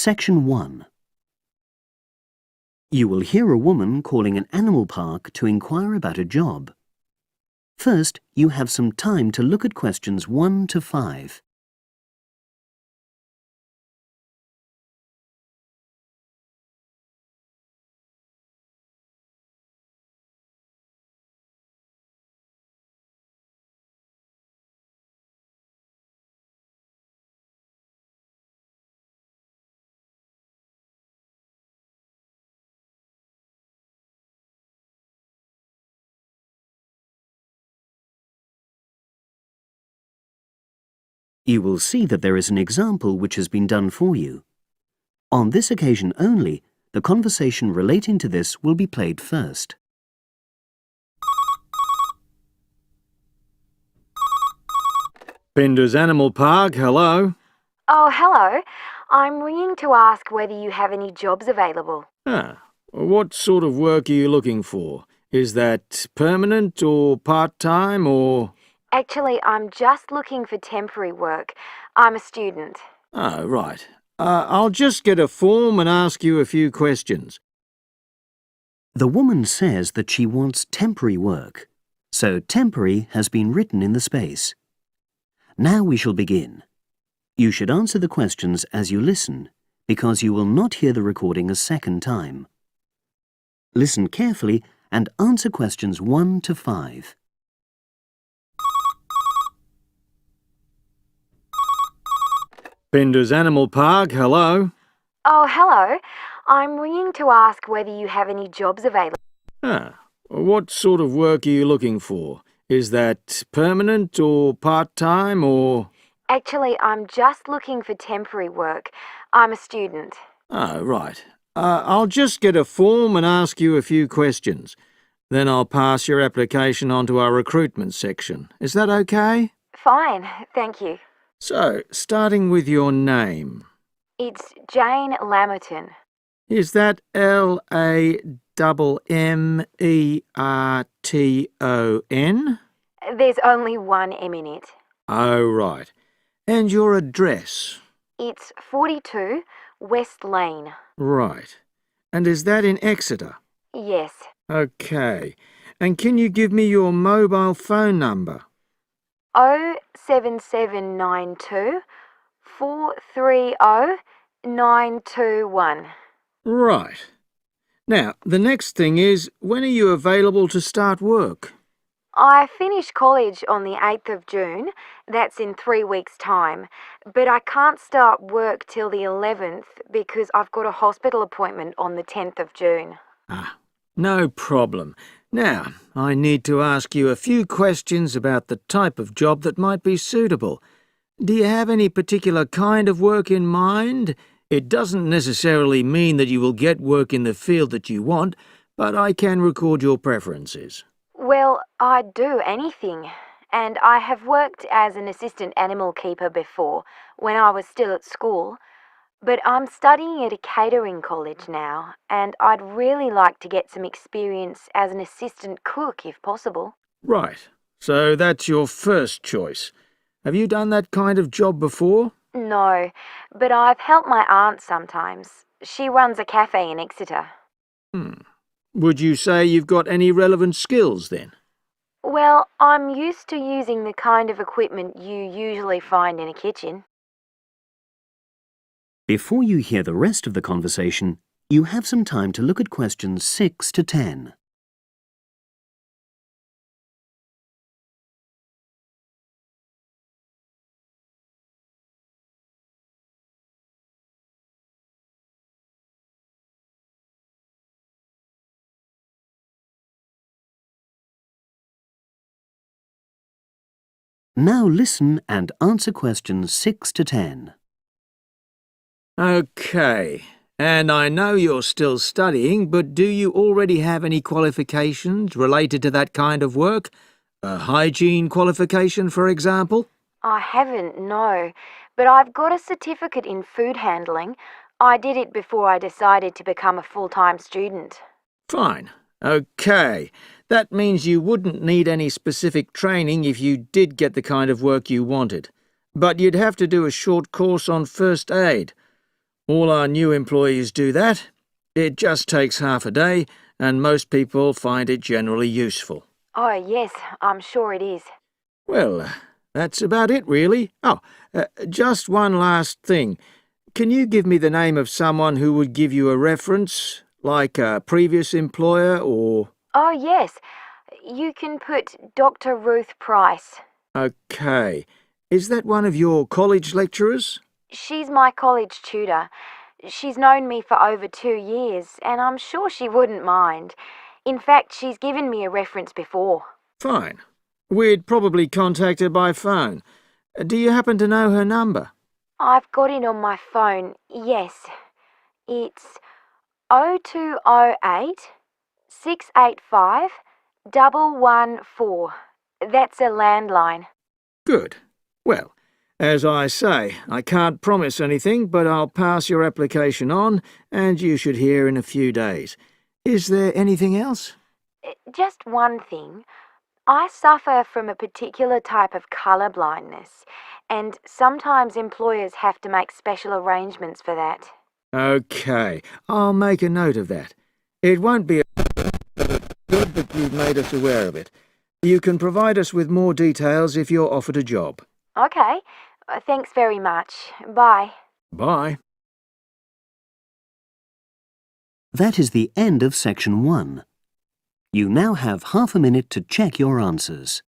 Section 1. You will hear a woman calling an animal park to inquire about a job. First, you have some time to look at questions 1 to 5. You will see that there is an example which has been done for you. On this occasion only, the conversation relating to this will be played first. Pinder's Animal Park, hello. Oh, hello. I'm ringing to ask whether you have any jobs available. What sort of work are you looking for? Is that permanent or part-time or... Actually, I'm just looking for temporary work. I'm a student. Oh, right. I'll just get a form and ask you a few questions. The woman says that she wants temporary work, so temporary has been written in the space. Now we shall begin. You should answer the questions as you listen, because you will not hear the recording a second time. Listen carefully and answer questions 1 to 5. Pinder's Animal Park, hello. Oh, hello. I'm ringing to ask whether you have any jobs available. What sort of work are you looking for? Is that permanent or part-time or... Actually, I'm just looking for temporary work. I'm a student. Oh, right. I'll just get a form and ask you a few questions. Then I'll pass your application on to our recruitment section. Is that okay? Fine, thank you. So, starting with your name. It's Jane Lammerton. Is that Lammerton? There's only one M in it. Oh, right. And your address? It's 42 West Lane. Right. And is that in Exeter? Yes. Okay. And can you give me your mobile phone number? 07792 430 921. Right. Now, the next thing is, when are you available to start work? I finish college on the 8th of June. That's in 3 weeks' time. But I can't start work till the 11th because I've got a hospital appointment on the 10th of June. No problem. Now, I need to ask you a few questions about the type of job that might be suitable. Do you have any particular kind of work in mind? It doesn't necessarily mean that you will get work in the field that you want, but I can record your preferences. Well, I'd do anything. And I have worked as an assistant animal keeper before, when I was still at school. But I'm studying at a catering college now, and I'd really like to get some experience as an assistant cook if possible. Right. So that's your first choice. Have you done that kind of job before? No, but I've helped my aunt sometimes. She runs a cafe in Exeter. Would you say you've got any relevant skills then? Well, I'm used to using the kind of equipment you usually find in a kitchen. Before you hear the rest of the conversation, you have some time to look at questions 6 to 10. Now listen and answer questions 6 to 10. Okay. And I know you're still studying, but do you already have any qualifications related to that kind of work? A hygiene qualification, for example? I haven't, no, but I've got a certificate in food handling. I did it before I decided to become a full-time student. Fine. Okay. That means you wouldn't need any specific training if you did get the kind of work you wanted. But you'd have to do a short course on first aid. All our new employees do that. It just takes half a day, and most people find it generally useful. Oh, yes, I'm sure it is. Well, that's about it, really. Just one last thing. Can you give me the name of someone who would give you a reference, like a previous employer or... Oh, yes. You can put Dr. Ruth Price. Okay. Is that one of your college lecturers? She's my college tutor. She's known me for over 2 years, and I'm sure she wouldn't mind. In fact, she's given me a reference before. Fine. We'd probably contact her by phone. Do you happen to know her number? I've got it on my phone, yes. It's 0208 685 114. That's a landline. Good. Well, as I say, I can't promise anything, but I'll pass your application on, and you should hear in a few days. Is there anything else? Just one thing. I suffer from a particular type of colour blindness, and sometimes employers have to make special arrangements for that. Okay, I'll make a note of that. It won't be good that you've made us aware of it. You can provide us with more details if you're offered a job. Okay. Thanks very much. Bye. Bye. That is the end of section 1. You now have half a minute to check your answers.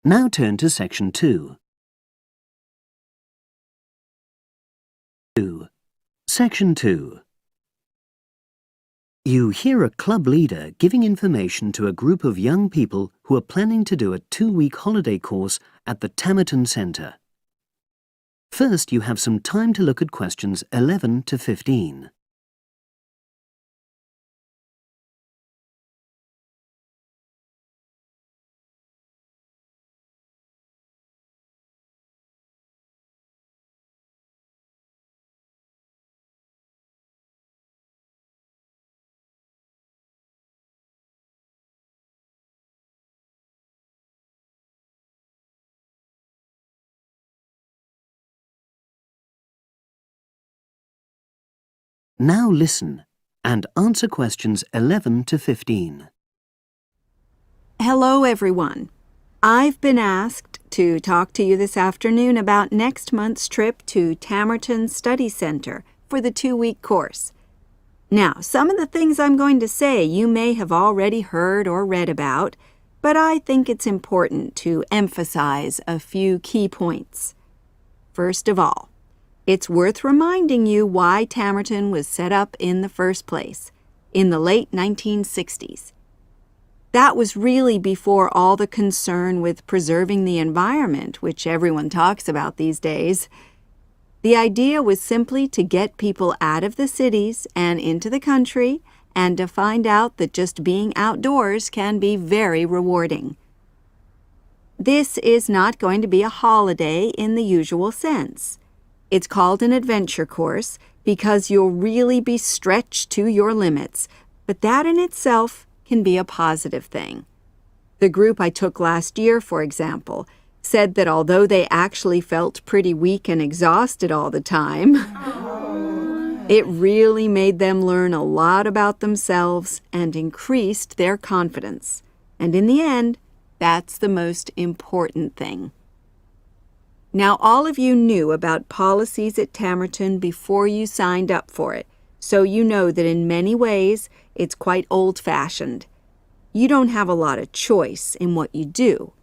Now turn to section 2. Section 2. You hear a club leader giving information to a group of young people who are planning to do a 2-week holiday course at the Tamerton Centre. First, you have some time to look at questions 11 to 15. Now listen and answer questions 11 to 15. Hello, everyone. I've been asked to talk to you this afternoon about next month's trip to Tamerton Study Center for the 2-week course. Now, some of the things I'm going to say you may have already heard or read about, but I think it's important to emphasize a few key points. First of all, it's worth reminding you why Tamerton was set up in the first place, in the late 1960s. That was really before all the concern with preserving the environment, which everyone talks about these days. The idea was simply to get people out of the cities and into the country and to find out that just being outdoors can be very rewarding. This is not going to be a holiday in the usual sense. It's called an adventure course because you'll really be stretched to your limits, but that in itself can be a positive thing. The group I took last year, for example, said that although they actually felt pretty weak and exhausted all the time, it really made them learn a lot about themselves and increased their confidence. And in the end, that's the most important thing. Now, all of you knew about policies at Tamerton before you signed up for it, so you know that in many ways it's quite old-fashioned. You don't have a lot of choice in what you do.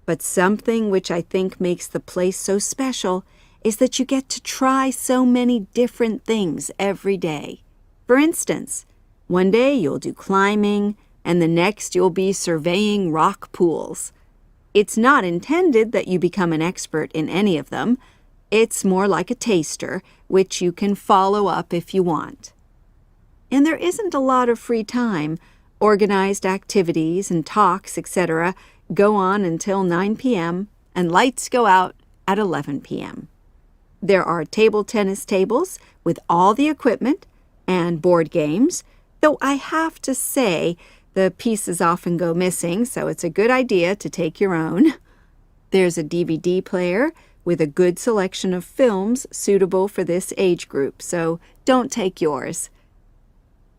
But something which I think makes the place so special is that you get to try so many different things every day. For instance, one day you'll do climbing, and the next you'll be surveying rock pools. It's not intended that you become an expert in any of them, It's more like a taster, which you can follow up if you want. And there isn't a lot of free time. Organized activities and talks, etc., go on until 9 p.m., and lights go out at 11 p.m. There are table tennis tables with all the equipment and board games, though I have to say the pieces often go missing, so it's a good idea to take your own. There's a DVD player with a good selection of films suitable for this age group, so don't take yours.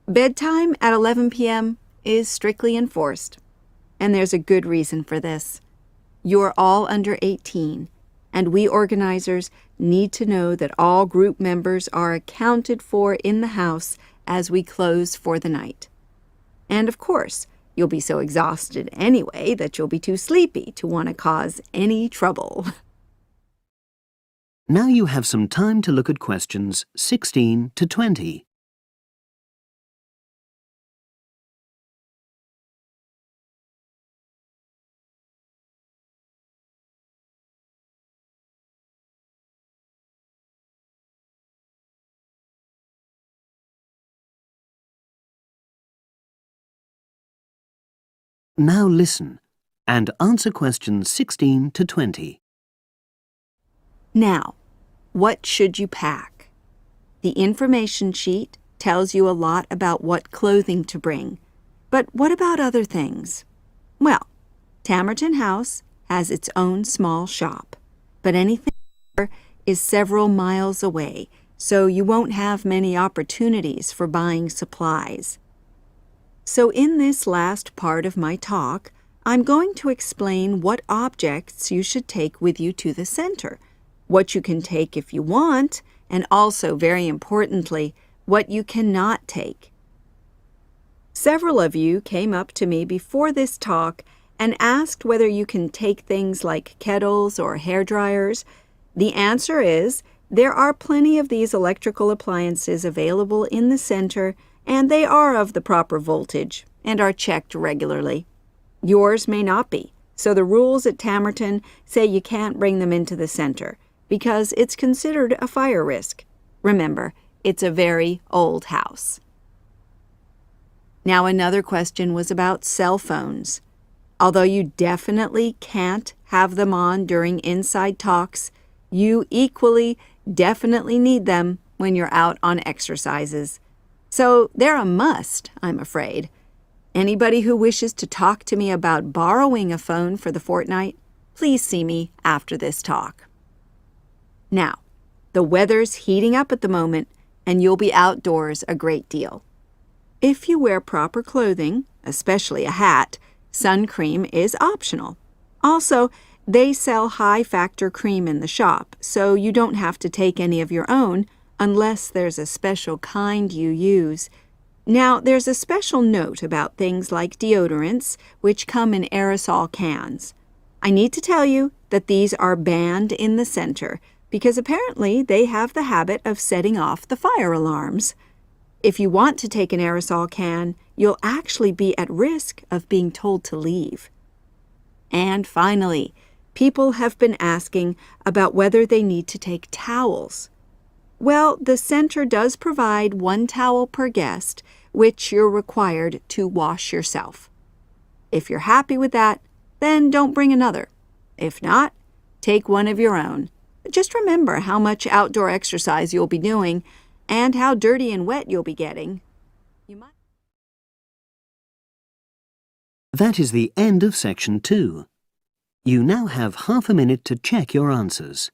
Bedtime at 11 p.m. is strictly enforced, and there's a good reason for this. You're all under 18, and we organizers need to know that all group members are accounted for in the house as we close for the night. And of course, you'll be so exhausted anyway that you'll be too sleepy to want to cause any trouble. Now you have some time to look at questions 16 to 20. Now listen and answer questions 16 to 20. Now, what should you pack? The information sheet tells you a lot about what clothing to bring. But what about other things? Well, Tamerton House has its own small shop, but anything there is several miles away, so you won't have many opportunities for buying supplies. So in this last part of my talk, I'm going to explain what objects you should take with you to the center, what you can take if you want, and also, very importantly, what you cannot take. Several of you came up to me before this talk and asked whether you can take things like kettles or hair dryers. The answer is there are plenty of these electrical appliances available in the center, and they are of the proper voltage and are checked regularly. Yours may not be, so the rules at Tamerton say you can't bring them into the center because it's considered a fire risk. Remember, it's a very old house. Now, another question was about cell phones. Although you definitely can't have them on during inside talks, you equally definitely need them when you're out on exercises. So they're a must, I'm afraid. Anybody who wishes to talk to me about borrowing a phone for the fortnight, please see me after this talk. Now, the weather's heating up at the moment, and you'll be outdoors a great deal. If you wear proper clothing, especially a hat, sun cream is optional. Also, they sell high-factor cream in the shop, so you don't have to take any of your own unless there's a special kind you use. Now, there's a special note about things like deodorants, which come in aerosol cans. I need to tell you that these are banned in the center because apparently they have the habit of setting off the fire alarms. If you want to take an aerosol can, you'll actually be at risk of being told to leave. And finally, people have been asking about whether they need to take towels. Well, the center does provide 1 towel per guest, which you're required to wash yourself. If you're happy with that, then don't bring another. If not, take one of your own. Just remember how much outdoor exercise you'll be doing and how dirty and wet you'll be getting. That is the end of section 2. You now have half a minute to check your answers.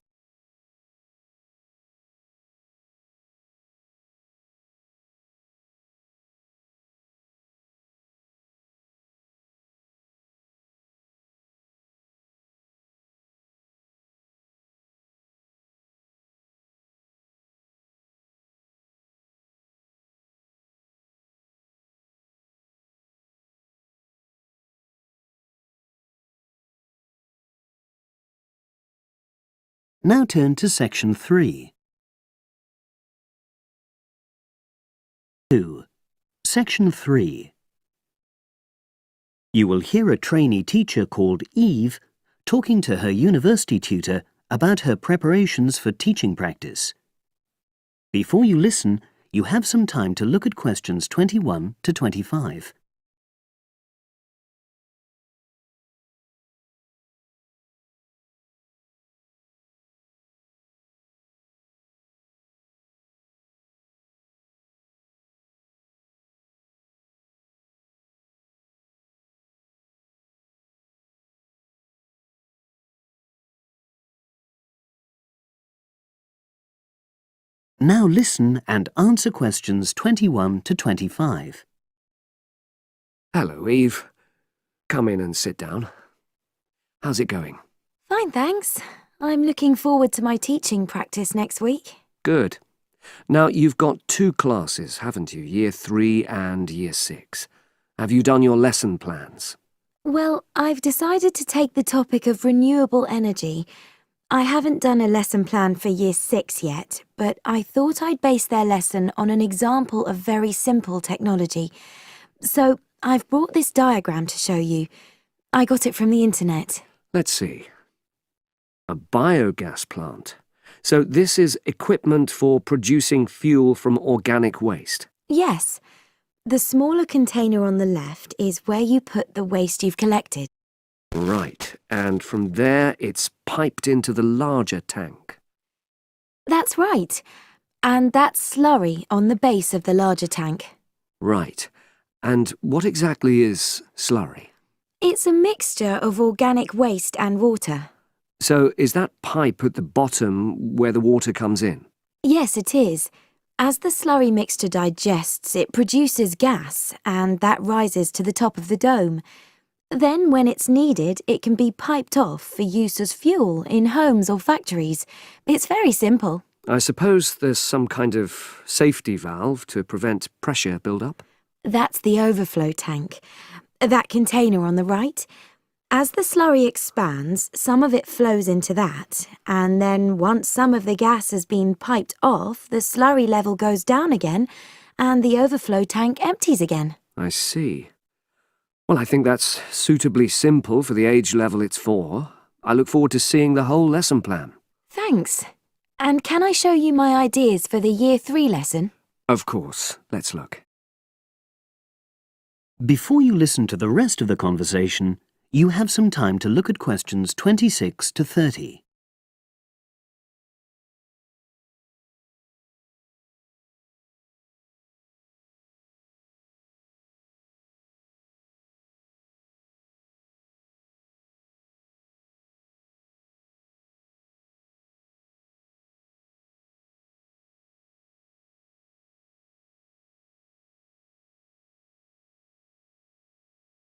Now turn to section 3. 2. Section 3. You will hear a trainee teacher called Eve talking to her university tutor about her preparations for teaching practice. Before you listen, you have some time to look at questions 21 to 25. Now listen and answer questions 21 to 25. Hello, Eve. Come in and sit down. How's it going? Fine, thanks. I'm looking forward to my teaching practice next week. Good. Now, you've got 2 classes, haven't you? Year 3 and Year 6. Have you done your lesson plans? Well, I've decided to take the topic of renewable energy. I haven't done a lesson plan for Year 6 yet, but I thought I'd base their lesson on an example of very simple technology. So I've brought this diagram to show you. I got it from the internet. Let's see. A biogas plant. So this is equipment for producing fuel from organic waste. Yes. The smaller container on the left is where you put the waste you've collected. Right, and from there it's piped into the larger tank. That's right. And that's slurry on the base of the larger tank. Right. And what exactly is slurry? It's a mixture of organic waste and water. So is that pipe at the bottom where the water comes in? Yes, it is. As the slurry mixture digests, it produces gas, and that rises to the top of the dome. Then, when it's needed, it can be piped off for use as fuel in homes or factories. It's very simple. I suppose there's some kind of safety valve to prevent pressure build-up? That's the overflow tank. That container on the right. As the slurry expands, some of it flows into that, and then once some of the gas has been piped off, the slurry level goes down again, and the overflow tank empties again. I see. Well, I think that's suitably simple for the age level it's for. I look forward to seeing the whole lesson plan. Thanks. And can I show you my ideas for the Year 3 lesson? Of course. Let's look. Before you listen to the rest of the conversation, you have some time to look at questions 26 to 30.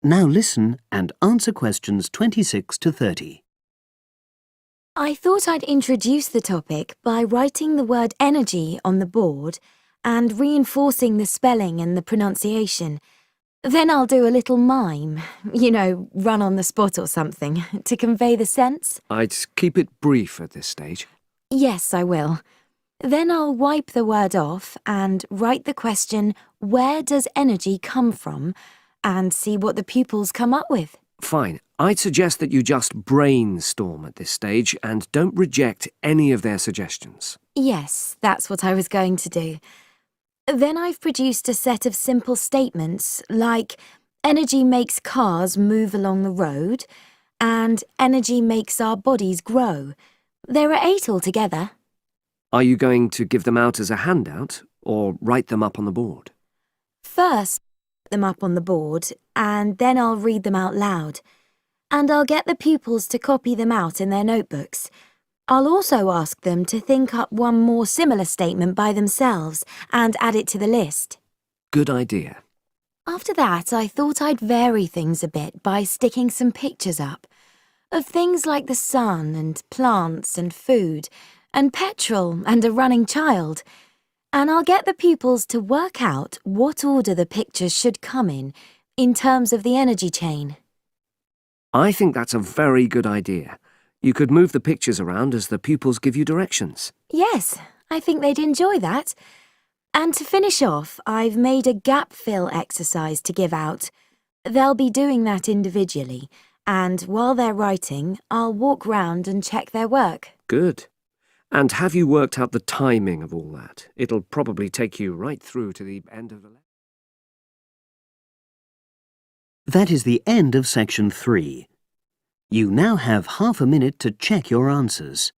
Now listen and answer questions 26 to 30. I thought I'd introduce the topic by writing the word energy on the board and reinforcing the spelling and the pronunciation. Then I'll do a little mime, run on the spot or something, to convey the sense. I'd keep it brief at this stage. Yes, I will. Then I'll wipe the word off and write the question, where does energy come from? And see what the pupils come up with. Fine. I'd suggest that you just brainstorm at this stage and don't reject any of their suggestions. Yes, that's what I was going to do. Then I've produced a set of simple statements like, energy makes cars move along the road, and energy makes our bodies grow. There are 8 altogether. Are you going to give them out as a handout or write them up on the board? First, them up on the board, and then I'll read them out loud. And I'll get the pupils to copy them out in their notebooks. I'll also ask them to think up one more similar statement by themselves and add it to the list. Good idea. After that, I thought I'd vary things a bit by sticking some pictures up of things like the sun and plants and food and petrol and a running child. And I'll get the pupils to work out what order the pictures should come in terms of the energy chain. I think that's a very good idea. You could move the pictures around as the pupils give you directions. Yes, I think they'd enjoy that. And to finish off, I've made a gap fill exercise to give out. They'll be doing that individually, and while they're writing, I'll walk round and check their work. Good. And have you worked out the timing of all that? It'll probably take you right through to the end of the lesson. That is the end of section 3. You now have half a minute to check your answers.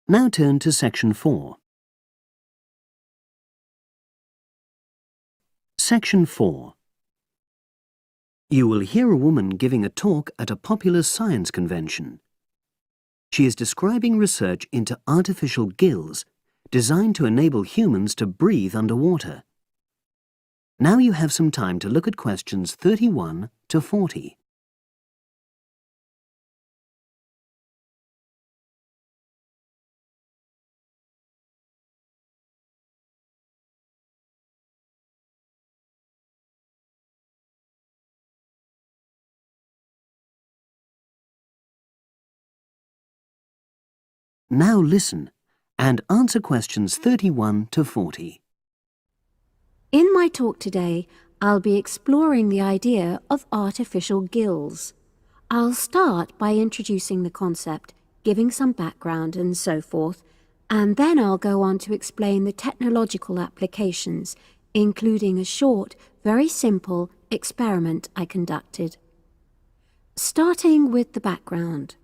Now turn to section 4. Section 4. You will hear a woman giving a talk at a popular science convention. She is describing research into artificial gills designed to enable humans to breathe underwater. Now you have some time to look at questions 31 to 40. Now listen and answer questions 31 to 40. In my talk today, I'll be exploring the idea of artificial gills. I'll start by introducing the concept, giving some background and so forth, and then I'll go on to explain the technological applications, including a short, very simple experiment I conducted. Starting with the background.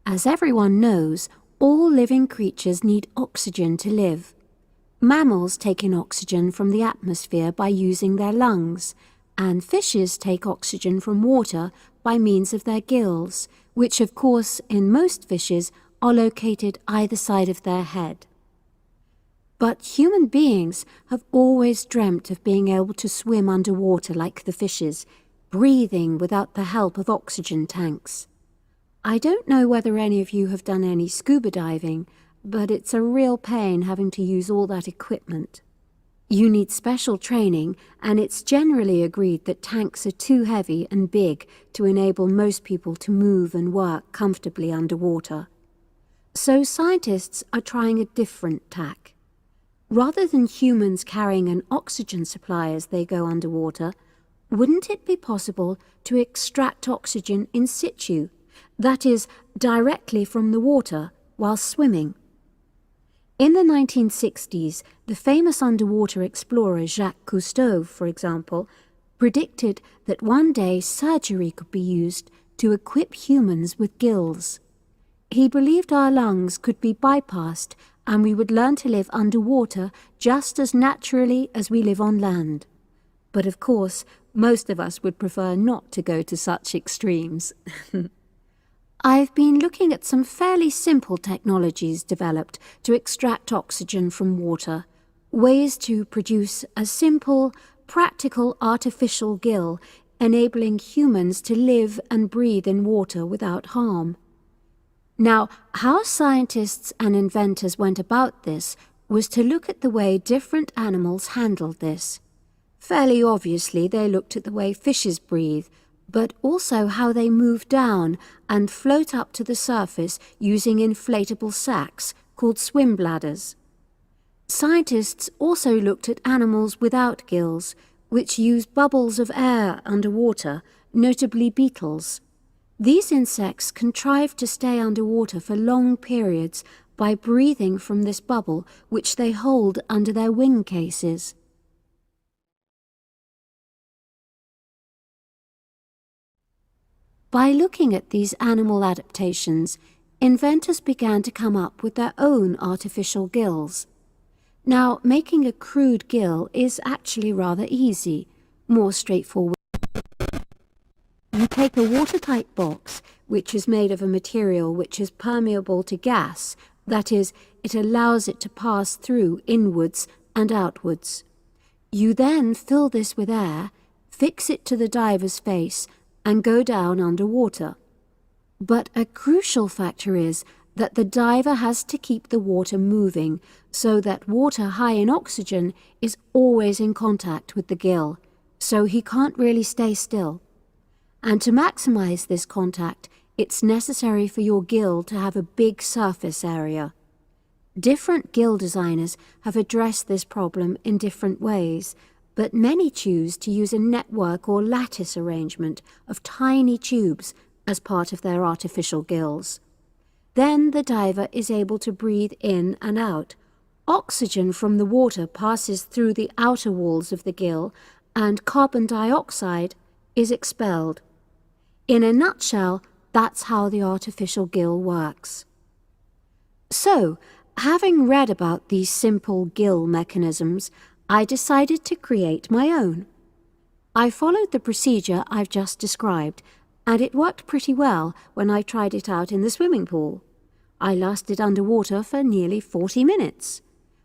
As everyone knows, all living creatures need oxygen to live. Mammals take in oxygen from the atmosphere by using their lungs, and fishes take oxygen from water by means of their gills, which of course in most fishes are located either side of their head. But human beings have always dreamt of being able to swim underwater like the fishes, breathing without the help of oxygen tanks. I don't know whether any of you have done any scuba diving, but it's a real pain having to use all that equipment. You need special training, and it's generally agreed that tanks are too heavy and big to enable most people to move and work comfortably underwater. So scientists are trying a different tack. Rather than humans carrying an oxygen supply as they go underwater, wouldn't it be possible to extract oxygen in situ? That is, directly from the water while swimming. In the 1960s, the famous underwater explorer Jacques Cousteau, for example, predicted that one day surgery could be used to equip humans with gills. He believed our lungs could be bypassed and we would learn to live underwater just as naturally as we live on land. But of course, most of us would prefer not to go to such extremes. I've been looking at some fairly simple technologies developed to extract oxygen from water, ways to produce a simple, practical artificial gill enabling humans to live and breathe in water without harm. Now, how scientists and inventors went about this was to look at the way different animals handled this. Fairly obviously, they looked at the way fishes breathe, but also how they move down and float up to the surface using inflatable sacs called swim bladders. Scientists also looked at animals without gills, which use bubbles of air underwater, notably beetles. These insects contrive to stay underwater for long periods by breathing from this bubble, which they hold under their wing cases. By looking at these animal adaptations, inventors began to come up with their own artificial gills. Now, making a crude gill is actually rather easy, more straightforward. You take a watertight box, which is made of a material which is permeable to gas, that is, it allows it to pass through inwards and outwards. You then fill this with air, fix it to the diver's face, and go down underwater. But a crucial factor is that the diver has to keep the water moving so that water high in oxygen is always in contact with the gill, so he can't really stay still. And to maximize this contact, it's necessary for your gill to have a big surface area. Different gill designers have addressed this problem in different ways, but many choose to use a network or lattice arrangement of tiny tubes as part of their artificial gills. Then the diver is able to breathe in and out. Oxygen from the water passes through the outer walls of the gill, and carbon dioxide is expelled. In a nutshell, that's how the artificial gill works. So, having read about these simple gill mechanisms, I decided to create my own. I followed the procedure I've just described, and it worked pretty well when I tried it out in the swimming pool. I lasted underwater for nearly 40 minutes.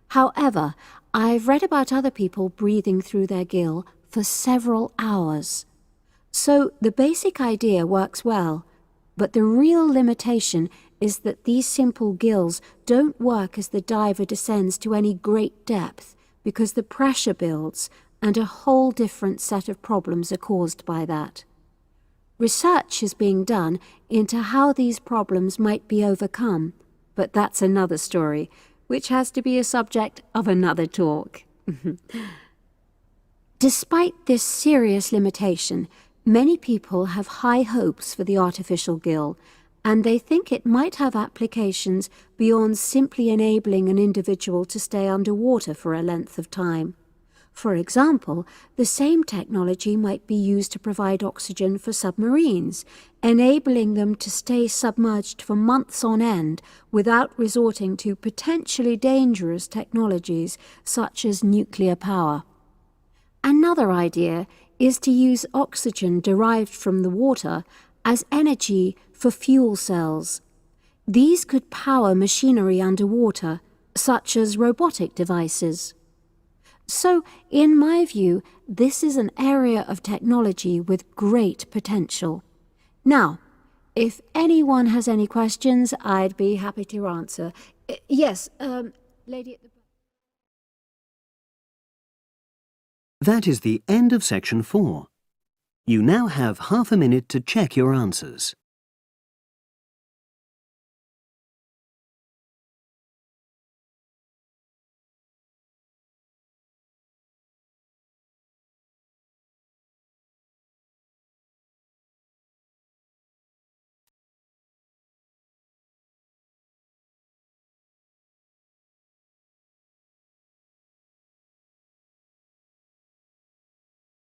However, I've read about other people breathing through their gill for several hours. So the basic idea works well, but the real limitation is that these simple gills don't work as the diver descends to any great depth because the pressure builds and a whole different set of problems are caused by that. Research is being done into how these problems might be overcome, but that's another story, which has to be a subject of another talk. Despite this serious limitation, many people have high hopes for the artificial gill, and they think it might have applications beyond simply enabling an individual to stay underwater for a length of time. For example, the same technology might be used to provide oxygen for submarines, enabling them to stay submerged for months on end without resorting to potentially dangerous technologies such as nuclear power. Another idea is to use oxygen derived from the water as energy for fuel cells. These could power machinery underwater, such as robotic devices. So, in my view, this is an area of technology with great potential. Now, if anyone has any questions, I'd be happy to answer. Yes, lady at the back. That is the end of section 4. You now have half a minute to check your answers.